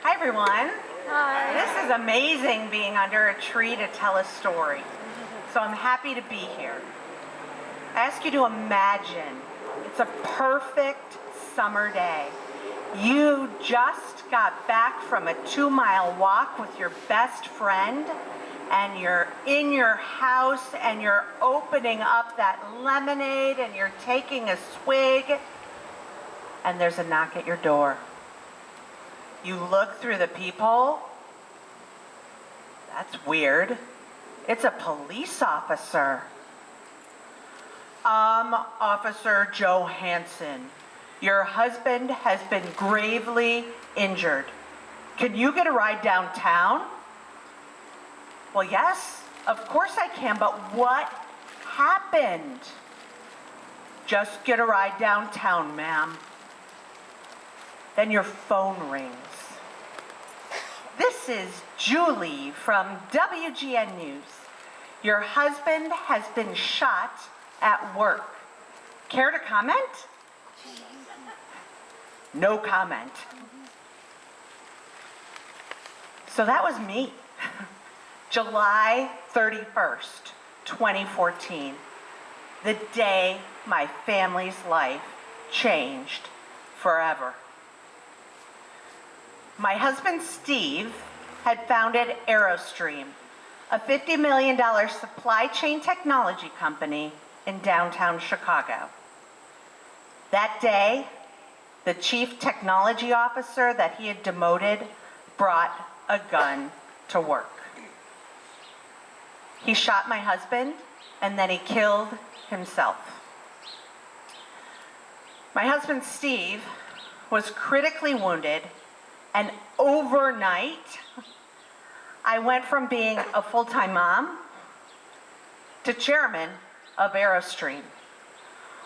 Hi, everyone. Hi. This is amazing being under a tree to tell a story. So I'm happy to be here. I ask you to imagine it's a perfect summer day. You just got back from a 2-mile walk with your best friend, and you're in your house and you're opening up that lemonade and you're taking a swig, and there's a knock at your door. You look through the peephole. That's weird. It's a police officer. Officer Johansson. Your husband has been gravely injured. Can you get a ride downtown? Well, yes, of course I can, but what happened? Just get a ride downtown, ma'am. Then your phone rings. This is Julie from WGN News. Your husband has been shot at work. Care to comment? No comment. So that was me. July 31st, 2014. The day my family's life changed forever. My husband, Steve, had founded Aerostream, a $50 million supply chain technology company in downtown Chicago. That day, the chief technology officer that he had demoted brought a gun to work. He shot my husband, and then he killed himself. My husband, Steve, was critically wounded, and overnight, I went from being a full-time mom to chairman of Aerostream,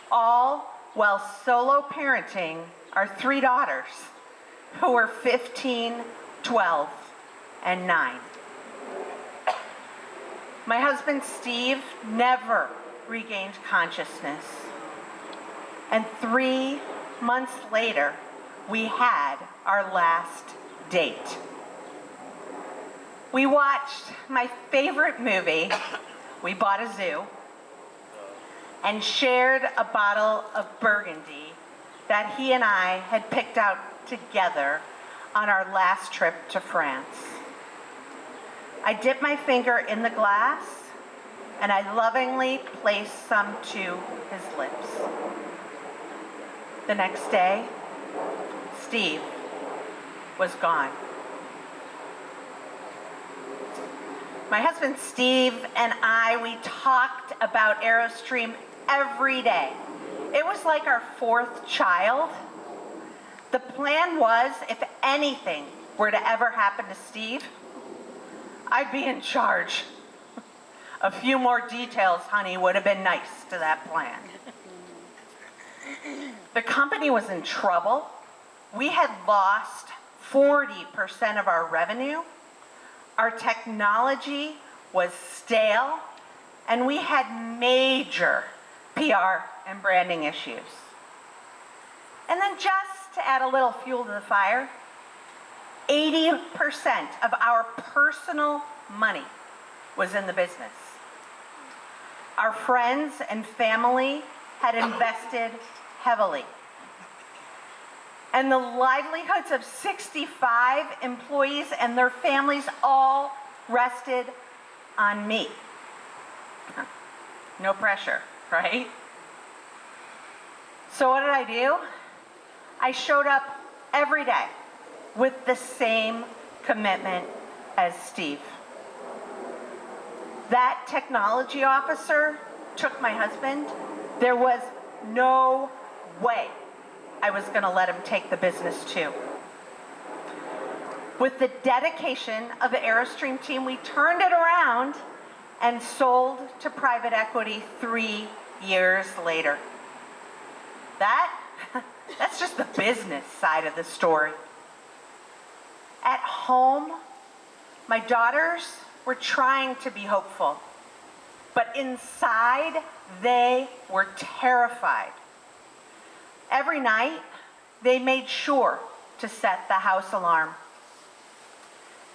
all while solo parenting our 3 daughters, who were 15, 12, and 9. My husband, Steve, never regained consciousness. And 3 months later, we had our last date. We watched my favorite movie, we bought a zoo, and shared a bottle of Burgundy that he and I had picked out together on our last trip to France. I dipped my finger in the glass, and I lovingly placed some to his lips. The next day, Steve was gone. My husband Steve and I, we talked about Aerostream every day. It was like our 4th child. The plan was, if anything were to ever happen to Steve, I'd be in charge. A few more details, honey, would have been nice to that plan. The company was in trouble. We had lost 40% of our revenue. Our technology was stale, and we had major PR and branding issues. And then just to add a little fuel to the fire, 80% of our personal money was in the business. Our friends and family had invested heavily. And the livelihoods of 65 employees and their families all rested on me. No pressure, right? So what did I do? I showed up every day with the same commitment as Steve. That technology officer took my husband. There was no way I was going to let him take the business too. With the dedication of the Aerostream team, we turned it around and sold to private equity 3 years later. That's just the business side of the story. At home, my daughters were trying to be hopeful, but inside, they were terrified. Every night, they made sure to set the house alarm.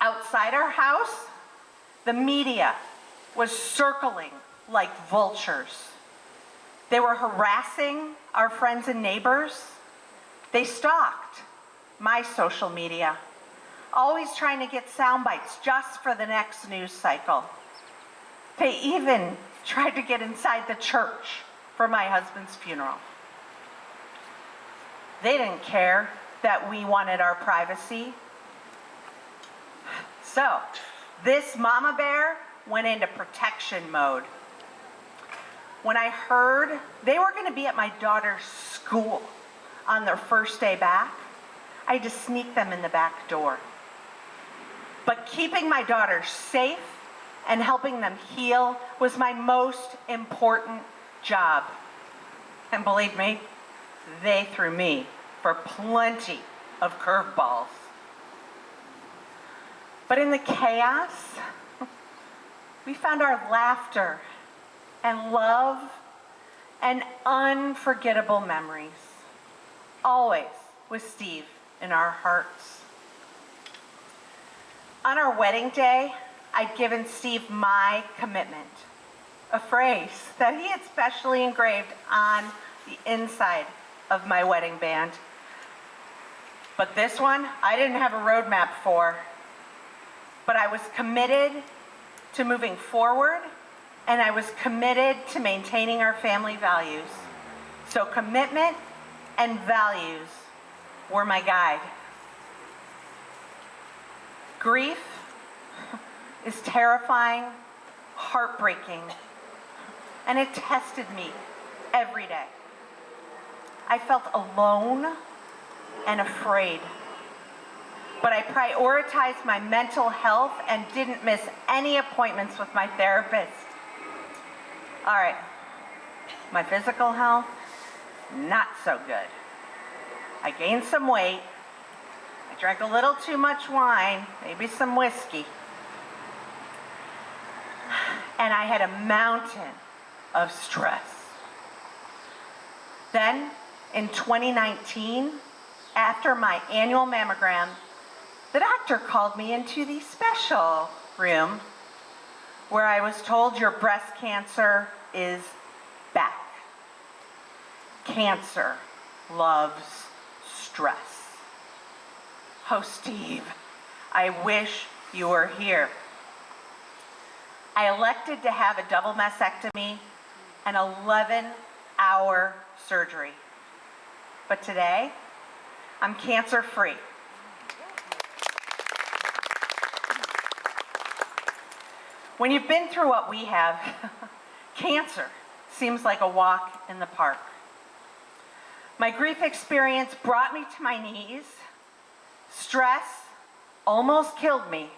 Outside our house, the media was circling like vultures. They were harassing our friends and neighbors. They stalked my social media, always trying to get sound bites just for the next news cycle. They even tried to get inside the church for my husband's funeral. They didn't care that we wanted our privacy. So, this mama bear went into protection mode. When I heard they were going to be at my daughter's school on their first day back, I had to sneak them in the back door. But keeping my daughter safe and helping them heal was my most important job. And believe me, they threw me for plenty of curveballs. But in the chaos, we found our laughter and love and unforgettable memories, always with Steve in our hearts. On our wedding day, I'd given Steve my commitment, a phrase that he had specially engraved on the inside of my wedding band. But this one, I didn't have a roadmap for. But I was committed to moving forward, and I was committed to maintaining our family values. So commitment and values were my guide. Grief is terrifying, heartbreaking, and it tested me every day. I felt alone and afraid. But I prioritized my mental health and didn't miss any appointments with my therapist. All right, my physical health, not so good. I gained some weight. I drank a little too much wine, maybe some whiskey. And I had a mountain of stress. Then, in 2019, after my annual mammogram, the doctor called me into the special room where I was told your breast cancer is back. Cancer loves stress. Oh, Steve, I wish you were here. I elected to have a double mastectomy and 11-hour surgery. But today, I'm cancer-free. When you've been through what we have, cancer seems like a walk in the park. My grief experience brought me to my knees. Stress almost killed me.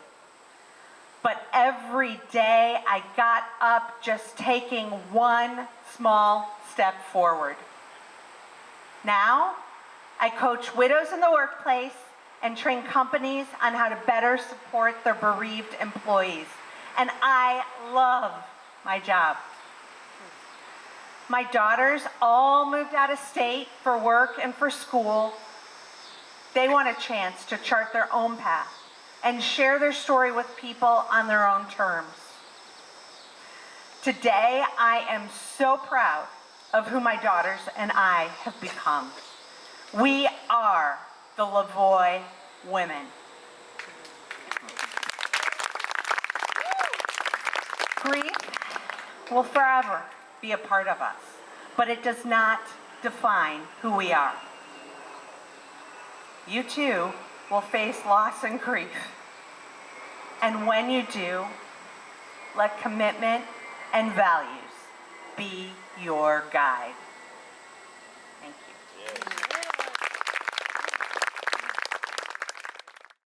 But every day I got up just taking one small step forward. Now, I coach widows in the workplace and train companies on how to better support their bereaved employees. And I love my job. My daughters all moved out of state for work and for school. They want a chance to chart their own path and share their story with people on their own terms. Today, I am so proud of who my daughters and I have become. We are the LaVoie women. Grief will forever be a part of us, but it does not define who we are. You too will face loss and grief. And when you do, let commitment and values be your guide. Thank you.